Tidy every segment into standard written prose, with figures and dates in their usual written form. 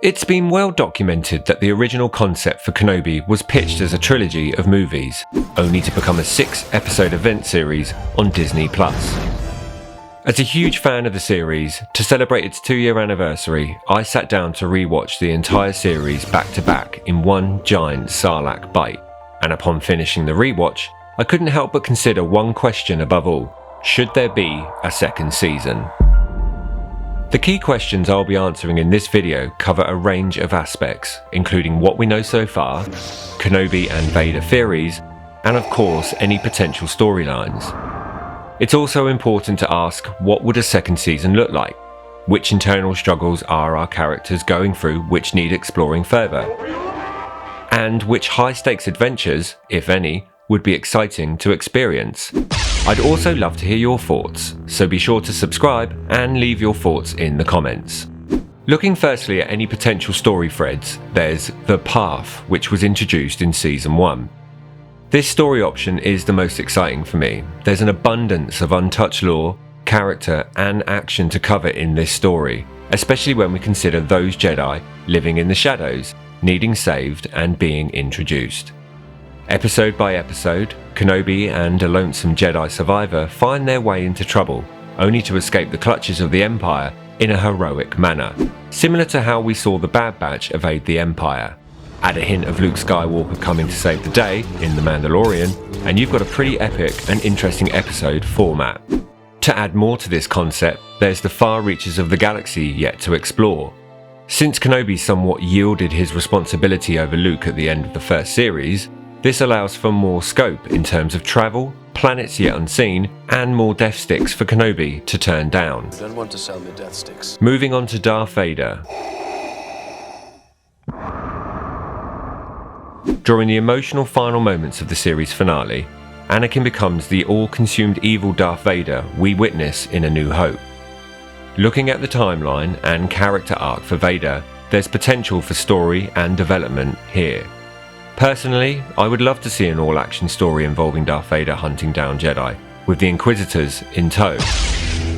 It's been well documented that the original concept for Kenobi was pitched as a trilogy of movies, only to become a 6-episode event series on Disney+. As a huge fan of the series, to celebrate its 2-year anniversary, I sat down to rewatch the entire series back to back in one giant Sarlacc bite, and upon finishing the rewatch, I couldn't help but consider one question above all: should there be a second season? The key questions I'll be answering in this video cover a range of aspects, including what we know so far, Kenobi and Vader theories, and of course any potential storylines. It's also important to ask, what would a second season look like? Which internal struggles are our characters going through which need exploring further? And which high-stakes adventures, if any, would be exciting to experience? I'd also love to hear your thoughts, so be sure to subscribe and leave your thoughts in the comments. Looking firstly at any potential story threads, there's The Path, which was introduced in Season 1. This story option is the most exciting for me. There's an abundance of untouched lore, character and action to cover in this story, especially when we consider those Jedi living in the shadows, needing saved and being introduced. Episode by episode, Kenobi and a lonesome Jedi survivor find their way into trouble, only to escape the clutches of the Empire in a heroic manner, similar to how we saw the Bad Batch evade the Empire. Add a hint of Luke Skywalker coming to save the day in The Mandalorian, and you've got a pretty epic and interesting episode format. To add more to this concept, there's the far reaches of the galaxy yet to explore. Since Kenobi somewhat yielded his responsibility over Luke at the end of the first series, this allows for more scope in terms of travel, planets yet unseen, and more death sticks for Kenobi to turn down. Don't want to sell me death sticks. Moving on to Darth Vader. During the emotional final moments of the series finale, Anakin becomes the all-consumed evil Darth Vader we witness in A New Hope. Looking at the timeline and character arc for Vader, there's potential for story and development here. Personally, I would love to see an all-action story involving Darth Vader hunting down Jedi, with the Inquisitors in tow.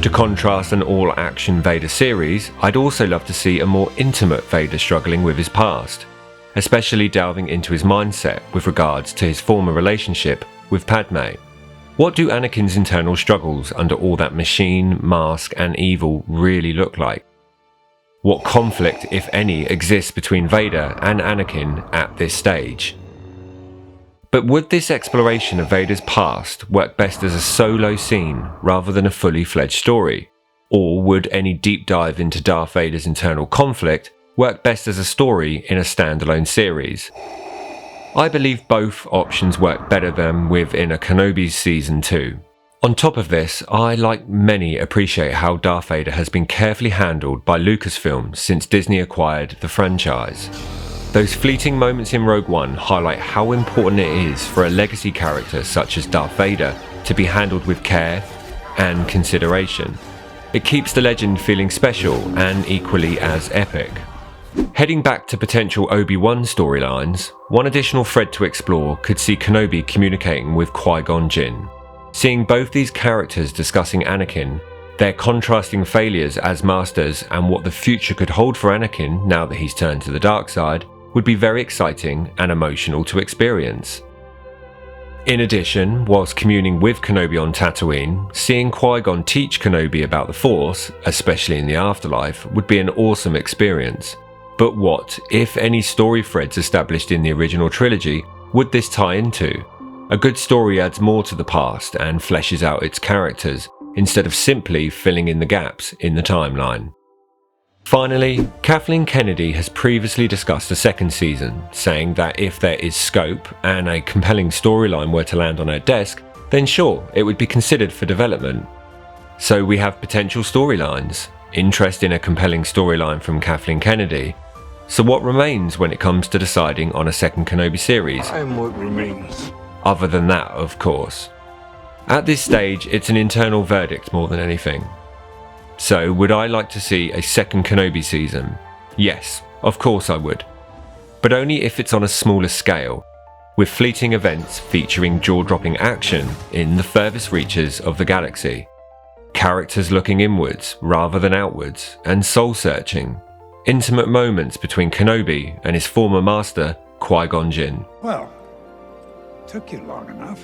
To contrast an all-action Vader series, I'd also love to see a more intimate Vader struggling with his past, especially delving into his mindset with regards to his former relationship with Padme. What do Anakin's internal struggles under all that machine, mask and evil really look like? What conflict, if any, exists between Vader and Anakin at this stage? But would this exploration of Vader's past work best as a solo scene rather than a fully fledged story? Or would any deep dive into Darth Vader's internal conflict work best as a story in a standalone series? I believe both options work better than within a Kenobi Season 2. On top of this, I, like many, appreciate how Darth Vader has been carefully handled by Lucasfilm since Disney acquired the franchise. Those fleeting moments in Rogue One highlight how important it is for a legacy character such as Darth Vader to be handled with care and consideration. It keeps the legend feeling special and equally as epic. Heading back to potential Obi-Wan storylines, one additional thread to explore could see Kenobi communicating with Qui-Gon Jinn. Seeing both these characters discussing Anakin, their contrasting failures as masters and what the future could hold for Anakin now that he's turned to the dark side would be very exciting and emotional to experience. In addition, whilst communing with Kenobi on Tatooine, seeing Qui-Gon teach Kenobi about the Force, especially in the afterlife, would be an awesome experience. But what, if any, story threads established in the original trilogy would this tie into? A good story adds more to the past and fleshes out its characters, instead of simply filling in the gaps in the timeline. Finally, Kathleen Kennedy has previously discussed a second season, saying that if there is scope and a compelling storyline were to land on her desk, then sure, it would be considered for development. So we have potential storylines, interest in a compelling storyline from Kathleen Kennedy. So what remains when it comes to deciding on a second Kenobi series? And what remains? Other than that, of course. At this stage, it's an internal verdict more than anything. So, would I like to see a second Kenobi season? Yes, of course I would. But only if it's on a smaller scale, with fleeting events featuring jaw-dropping action in the furthest reaches of the galaxy. Characters looking inwards rather than outwards, and soul-searching. intimate moments between Kenobi and his former master, Qui-Gon Jinn. Well, took you long enough.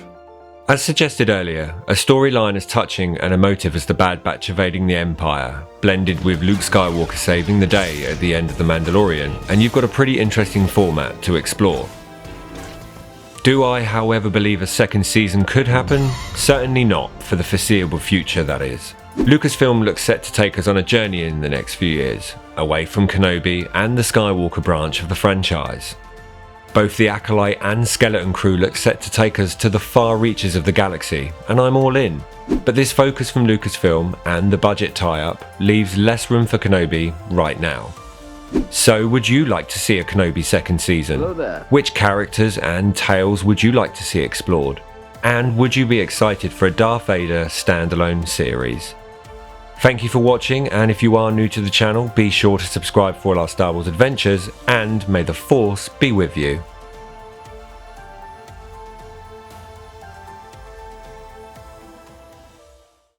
As suggested earlier, a storyline as touching and emotive as the Bad Batch evading the Empire, blended with Luke Skywalker saving the day at the end of The Mandalorian, and you've got a pretty interesting format to explore. Do I, however, believe a second season could happen? Certainly not, for the foreseeable future, that is. Lucasfilm looks set to take us on a journey in the next few years, away from Kenobi and the Skywalker branch of the franchise. Both the Acolyte and Skeleton Crew look set to take us to the far reaches of the galaxy, and I'm all in. But this focus from Lucasfilm and the budget tie-up leaves less room for Kenobi right now. So would you like to see a Kenobi second season? Hello there. Which characters and tales would you like to see explored? And would you be excited for a Darth Vader standalone series? Thank you for watching, and if you are new to the channel, be sure to subscribe for all our Star Wars adventures, and may the Force be with you.